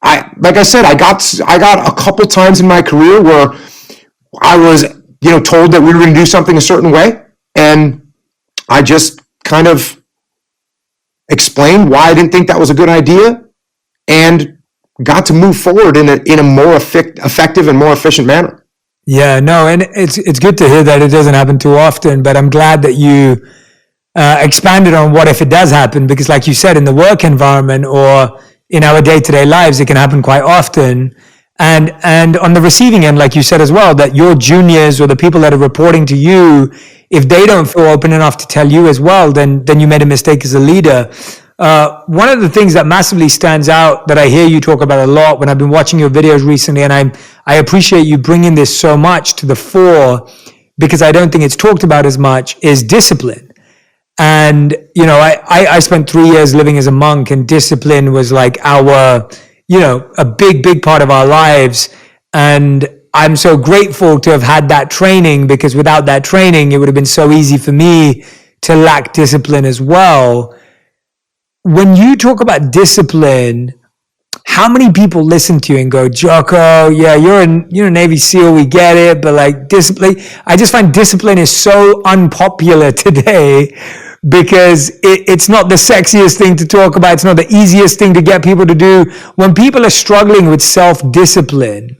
like I said, I got a couple times in my career where I was, told that we were going to do something a certain way, and I just kind of explained why I didn't think that was a good idea, and got to move forward in a more effective and more efficient manner. Yeah, no, and it's good to hear that it doesn't happen too often, but I'm glad that you expanded on what if it does happen, because like you said, in the work environment or in our day-to-day lives, it can happen quite often. And on the receiving end, like you said as well, that your juniors or the people that are reporting to you, if they don't feel open enough to tell you as well, then you made a mistake as a leader. One of the things that massively stands out that I hear you talk about a lot when I've been watching your videos recently, and I appreciate you bringing this so much to the fore, because I don't think it's talked about as much, is discipline. And, I spent 3 years living as a monk, and discipline was like a big part of our lives. And I'm so grateful to have had that training, because without that training, it would have been so easy for me to lack discipline as well. When you talk about discipline, how many people listen to you and go, Jocko, yeah, you're a Navy SEAL, we get it, but like discipline, I just find discipline is so unpopular today, because it's not the sexiest thing to talk about. It's not the easiest thing to get people to do. When people are struggling with self-discipline,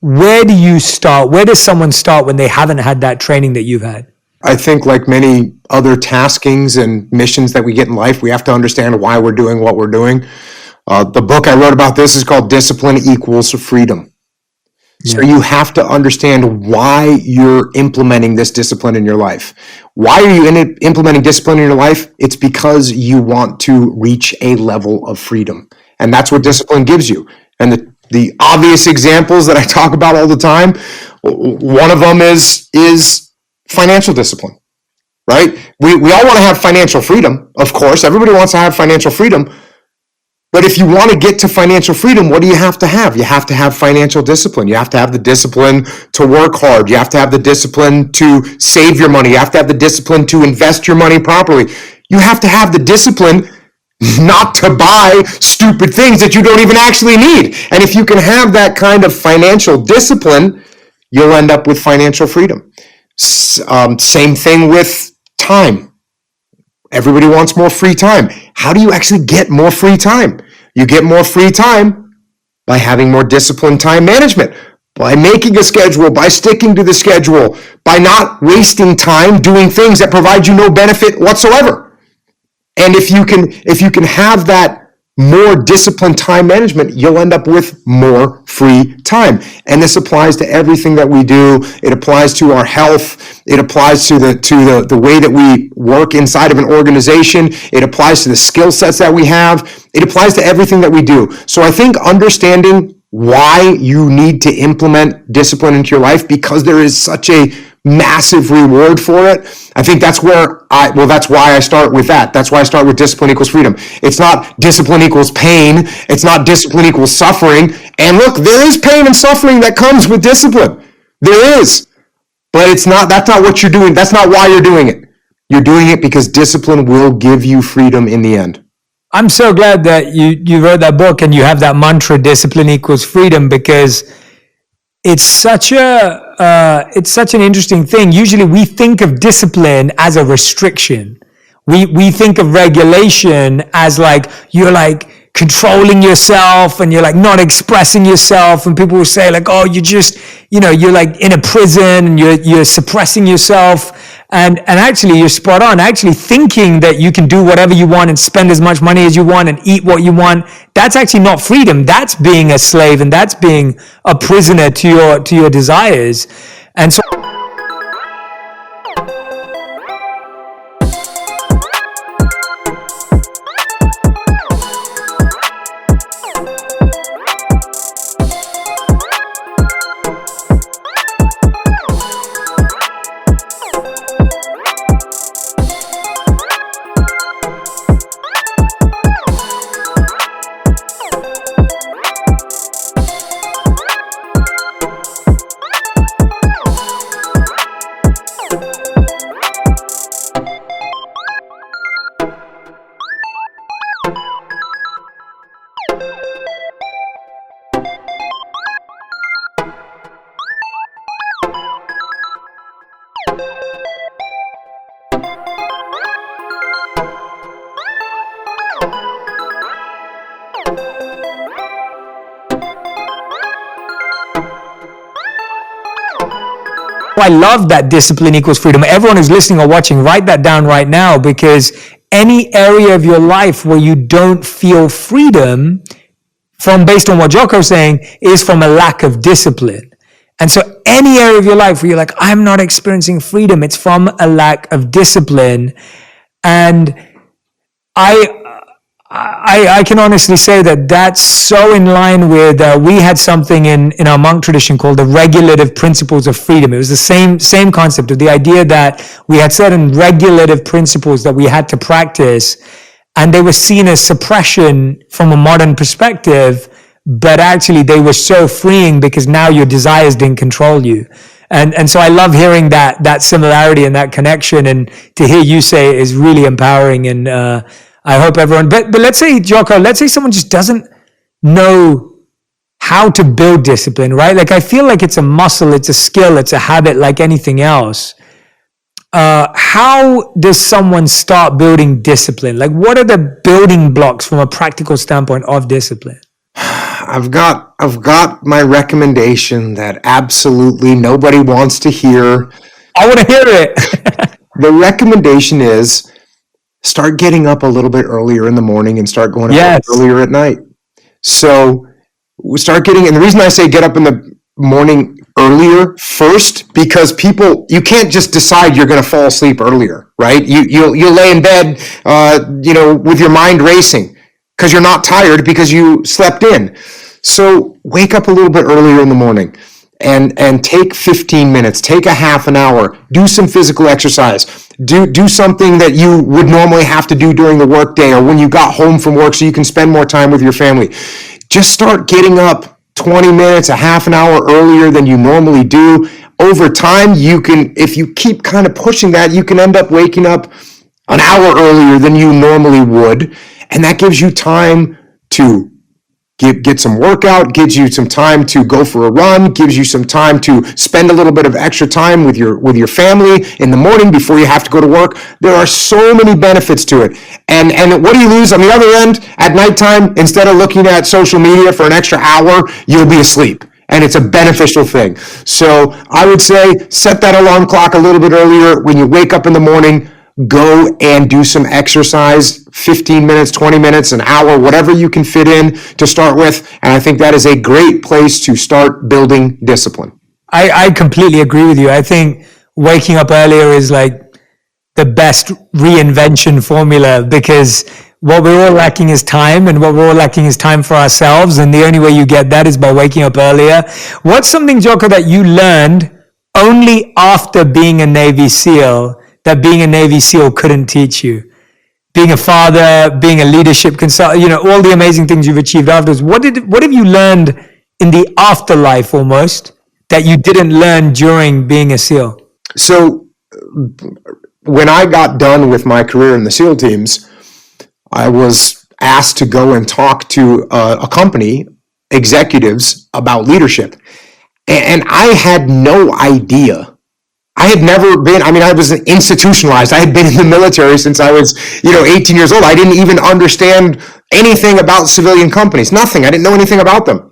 where do you start? Where does someone start when they haven't had that training that you've had? I think like many other taskings and missions that we get in life, we have to understand why we're doing what we're doing. The book I wrote about this is called Discipline Equals Freedom. So you have to understand why you're implementing this discipline in your life. Why are you implementing discipline in your life? It's because you want to reach a level of freedom. And that's what discipline gives you. And the obvious examples that I talk about all the time, one of them is financial discipline, right? We all want to have financial freedom, of course. Everybody wants to have financial freedom. But if you want to get to financial freedom, what do you have to have? You have to have financial discipline. You have to have the discipline to work hard. You have to have the discipline to save your money. You have to have the discipline to invest your money properly. You have to have the discipline not to buy stupid things that you don't even actually need. And if you can have that kind of financial discipline, you'll end up with financial freedom. Same thing with time. Everybody wants more free time. How do you actually get more free time? You get more free time by having more disciplined time management, by making a schedule, by sticking to the schedule, by not wasting time doing things that provide you no benefit whatsoever. And if you can have that more disciplined time management, you'll end up with more free time. And this applies to everything that we do. It applies to our health. It applies to the way that we work inside of an organization. It applies to the skill sets that we have. It applies to everything that we do. So I think understanding why you need to implement discipline into your life, because there is such a massive reward for it. I think that's why I start with that. That's why I start with discipline equals freedom. It's not discipline equals pain. It's not discipline equals suffering. And look, there is pain and suffering that comes with discipline. There is. But that's not what you're doing. That's not why you're doing it. You're doing it because discipline will give you freedom in the end. I'm so glad that you wrote that book and you have that mantra, discipline equals freedom, because it's such an interesting thing. Usually we think of discipline as a restriction. We think of regulation as like, you're like controlling yourself and you're like not expressing yourself. And people will say like, oh, you're like in a prison and you're suppressing yourself. And actually you're spot on. Actually thinking that you can do whatever you want and spend as much money as you want and eat what you want, that's actually not freedom. That's being a slave, and that's being a prisoner to your desires. And so I love that discipline equals freedom. Everyone who's listening or watching, write that down right now, because any area of your life where you don't feel freedom from, based on what Jocko's saying, is from a lack of discipline. And so any area of your life where you're like, I'm not experiencing freedom, it's from a lack of discipline. And I can honestly say that that's so in line with, we had something in our monk tradition called the regulative principles of freedom. It was the same concept of the idea that we had certain regulative principles that we had to practice, and they were seen as suppression from a modern perspective, but actually they were so freeing because now your desires didn't control you. And so I love hearing that similarity and that connection, and to hear you say it is really empowering. And I hope everyone, but let's say, Jocko, let's say someone just doesn't know how to build discipline, right? Like, I feel like it's a muscle, it's a skill, it's a habit like anything else. How does someone start building discipline? Like, what are the building blocks from a practical standpoint of discipline? I've got my recommendation that absolutely nobody wants to hear. I want to hear it. The recommendation is, start getting up a little bit earlier in the morning and start going to bed earlier at night. So we start getting, and the reason I say get up in the morning earlier first, because you can't just decide you're going to fall asleep earlier, right? You'll lay in bed, with your mind racing because you're not tired because you slept in. So wake up a little bit earlier in the morning. And take 15 minutes, take a half an hour, do some physical exercise, do something that you would normally have to do during the workday or when you got home from work so you can spend more time with your family. Just start getting up 20 minutes, a half an hour earlier than you normally do. Over time, you can, if you keep kind of pushing that, you can end up waking up an hour earlier than you normally would. And that gives you time to get some workout, gives you some time to go for a run, gives you some time to spend a little bit of extra time with your family in the morning before you have to go to work. There are so many benefits to it. And what do you lose on the other end? At nighttime, instead of looking at social media for an extra hour, you'll be asleep. And it's a beneficial thing. So I would say set that alarm clock a little bit earlier. When you wake up in the morning, go and do some exercise, 15 minutes, 20 minutes, an hour, whatever you can fit in to start with. And I think that is a great place to start building discipline. I completely agree with you. I think waking up earlier is like the best reinvention formula, because what we're all lacking is time, and what we're all lacking is time for ourselves. And the only way you get that is by waking up earlier. What's something, Jocko, that you learned only after being a Navy SEAL that being a Navy SEAL couldn't teach you? Being a father, being a leadership consultant, all the amazing things you've achieved afterwards. What have you learned in the afterlife almost that you didn't learn during being a SEAL? So when I got done with my career in the SEAL teams, I was asked to go and talk to a company, executives, about leadership. And I had no idea. I had never been, I was institutionalized. I had been in the military since I was, 18 years old. I didn't even understand anything about civilian companies, nothing. I didn't know anything about them.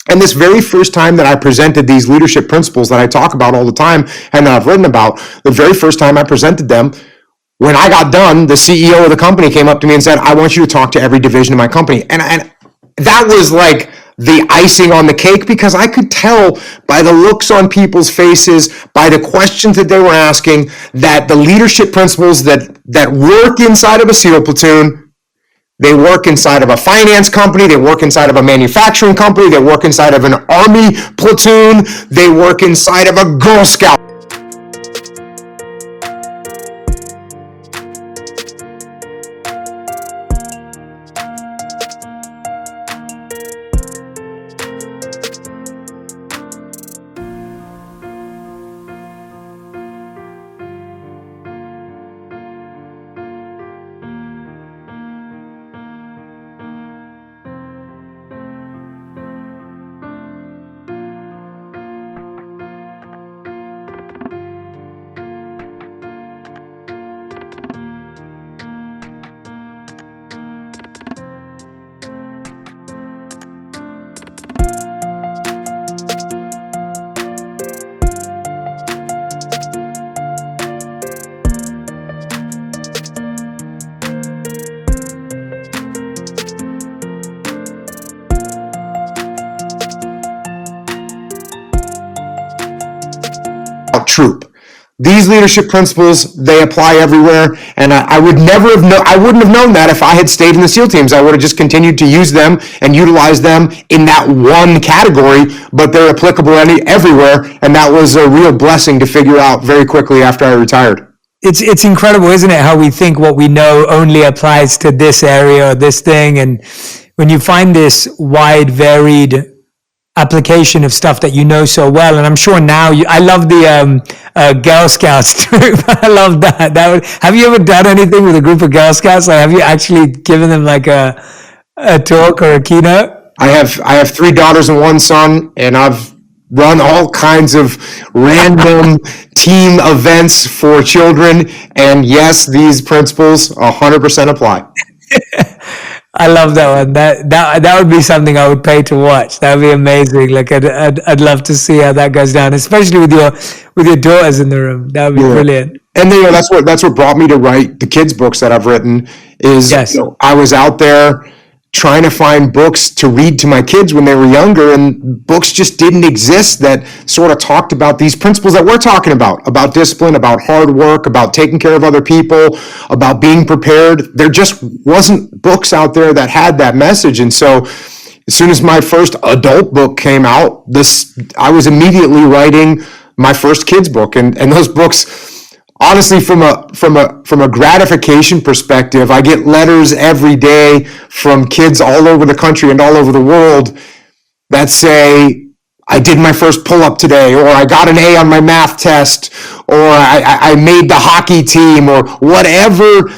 And this very first time that I presented these leadership principles that I talk about all the time and that I've written about, the very first time I presented them, when I got done, the CEO of the company came up to me and said, I want you to talk to every division of my company. And that was like the icing on the cake, because I could tell by the looks on people's faces, by the questions that they were asking, that the leadership principles that work inside of a SEAL platoon, they work inside of a finance company, they work inside of a manufacturing company, they work inside of an Army platoon, they work inside of a Girl Scout. Troop. These leadership principles, they apply everywhere, and I wouldn't have known that if I had stayed in the SEAL teams. I would have just continued to use them and utilize them in that one category, but they're applicable everywhere, and that was a real blessing to figure out very quickly after I retired. It's incredible, isn't it, how we think what we know only applies to this area or this thing, and when you find this wide, varied application of stuff that you know so well. And I'm sure now I love the Girl Scouts troop. I love that. Have you ever done anything with a group of Girl Scouts? Like, have you actually given them like a talk or a keynote? I have 3 daughters and 1 son, and I've run all kinds of random team events for children. And yes, these principles 100% apply. I love that one. That would be something I would pay to watch. That would be amazing. Like I'd love to see how that goes down, especially with your daughters in the room. That would be brilliant. And then, that's what brought me to write the kids' books that I've written. Is I was out there trying to find books to read to my kids when they were younger, and books just didn't exist that sort of talked about these principles that we're talking about discipline, about hard work, about taking care of other people, about being prepared. There just wasn't books out there that had that message. And so as soon as my first adult book came out, I was immediately writing my first kids book. And those books, honestly, from a gratification perspective, I get letters every day from kids all over the country and all over the world that say, I did my first pull-up today, or I got an A on my math test, or I made the hockey team, or whatever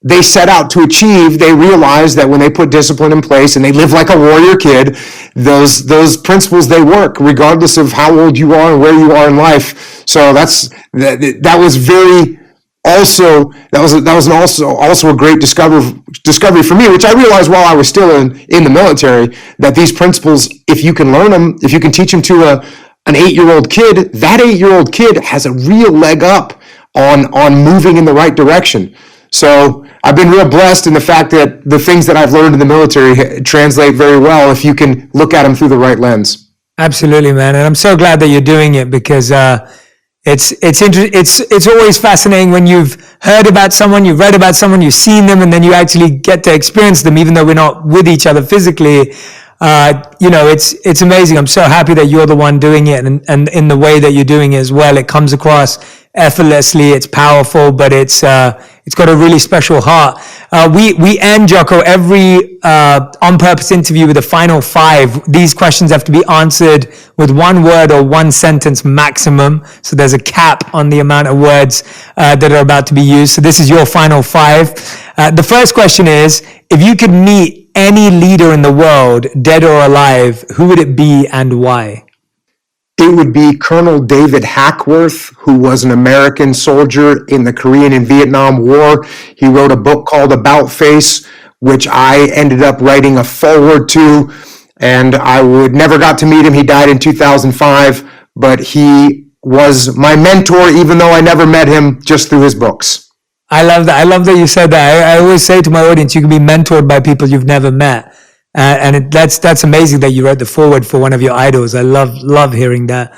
they set out to achieve. They realize that when they put discipline in place and they live like a warrior kid, those principles, they work regardless of how old you are and where you are in life. So that was very also a great discovery for me, which I realized while I was still in the military, that these principles, if you can learn them, if you can teach them to an 8-year-old kid, that 8-year-old kid has a real leg up on moving in the right direction. So I've been real blessed in the fact that the things that I've learned in the military translate very well if you can look at them through the right lens. Absolutely, man. And I'm so glad that you're doing it, because it's always fascinating when you've heard about someone, you've read about someone, you've seen them, and then you actually get to experience them, even though we're not with each other physically. It's amazing. I'm so happy that you're the one doing it, and in the way that you're doing it as well. It comes across effortlessly. It's powerful, but it's got a really special heart. We end, Jocko, every On Purpose interview with the final 5. These questions have to be answered with 1 word or 1 sentence maximum. So there's a cap on the amount of words that are about to be used. So this is your final 5. The first question is, if you could meet any leader in the world, dead or alive, who would it be and why? It would be Colonel David Hackworth, who was an American soldier in the Korean and Vietnam War. He wrote a book called About Face, which I ended up writing a foreword to, and I never got to meet him. He died in 2005, but he was my mentor, even though I never met him, just through his books. I love that. I love that you said that. I always say to my audience, you can be mentored by people you've never met. That's amazing that you wrote the foreword for one of your idols. I love hearing that.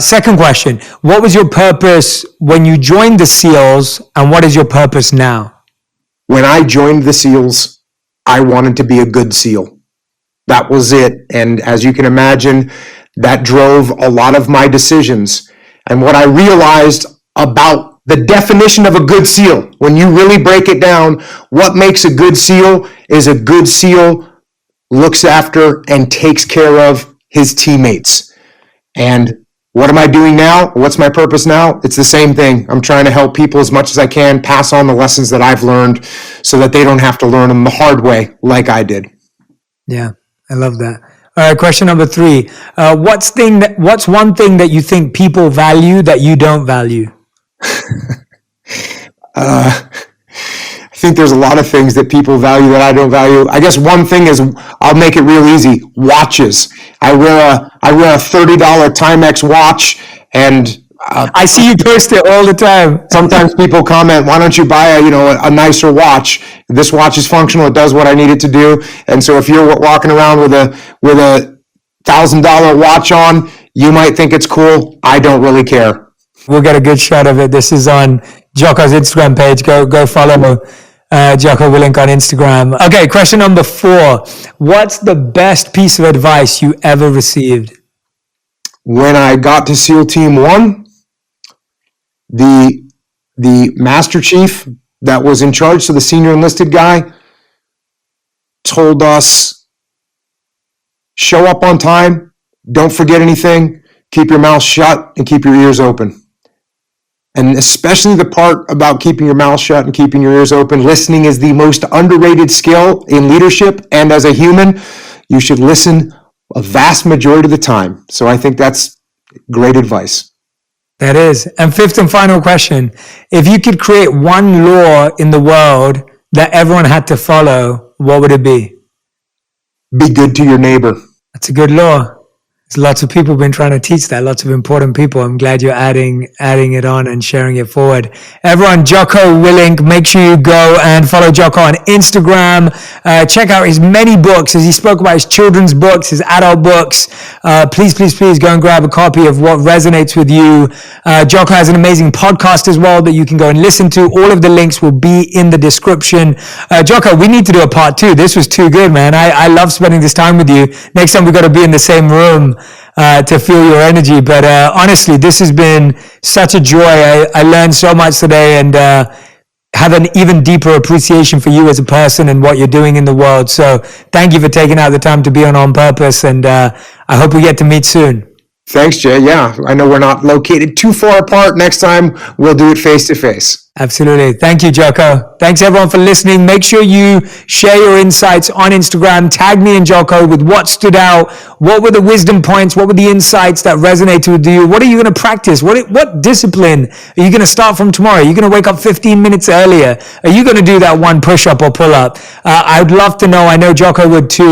Second question, what was your purpose when you joined the SEALs, and what is your purpose now? When I joined the SEALs, I wanted to be a good SEAL. That was it. And as you can imagine, that drove a lot of my decisions. And what I realized about the definition of a good SEAL, when you really break it down, what makes a good SEAL is a good SEAL looks after and takes care of his teammates. And what am I doing now? What's my purpose now? It's the same thing. I'm trying to help people as much as I can, pass on the lessons that I've learned so that they don't have to learn them the hard way like I did. Yeah, I love that. All right, question number 3. What's one thing that you think people value that you don't value? I think there's a lot of things that people value that I don't value. I guess one thing is, I'll make it real easy, watches. I wear a $30 Timex watch, and I see you post it all the time. Sometimes people comment, why don't you buy a nicer watch? This watch is functional. It does what I need it to do. And so if you're walking around with a $1,000 watch on, you might think it's cool. I don't really care. We'll get a good shot of it. This is on Jocko's Instagram page. Go follow Jocko Willink on Instagram. Okay, question number 4. What's the best piece of advice you ever received? When I got to SEAL Team 1, the Master Chief that was in charge, so the senior enlisted guy, told us, show up on time, don't forget anything, keep your mouth shut, and keep your ears open. And especially the part about keeping your mouth shut and keeping your ears open. Listening is the most underrated skill in leadership, and as a human, you should listen a vast majority of the time. So I think that's great advice. That is. And 5th and final question. If you could create one law in the world that everyone had to follow, what would it be? Be good to your neighbor. That's a good law. There's lots of people been trying to teach that, lots of important people. I'm glad you're adding it on and sharing it forward. Everyone, Jocko Willink, make sure you go and follow Jocko on Instagram. Check out his many books, as he spoke about his children's books, his adult books. Please go and grab a copy of what resonates with you. Jocko has an amazing podcast as well that you can go and listen to. All of the links will be in the description. Jocko, we need to do a part 2. This was too good, man. I love spending this time with you. Next time we've got to be in the same room to feel your energy. But honestly, this has been such a joy. I learned so much today, and have an even deeper appreciation for you as a person and what you're doing in the world. So thank you for taking out the time to be on Purpose, and I hope we get to meet soon. Thanks, Jay. Yeah, I know we're not located too far apart. Next time, we'll do it face to face. Absolutely. Thank you, Jocko. Thanks, everyone, for listening. Make sure you share your insights on Instagram. Tag me and Jocko with what stood out. What were the wisdom points? What were the insights that resonated with you? What are you going to practice? What discipline are you going to start from tomorrow? Are you going to wake up 15 minutes earlier? Are you going to do that one push-up or pull-up? I'd love to know. I know Jocko would too.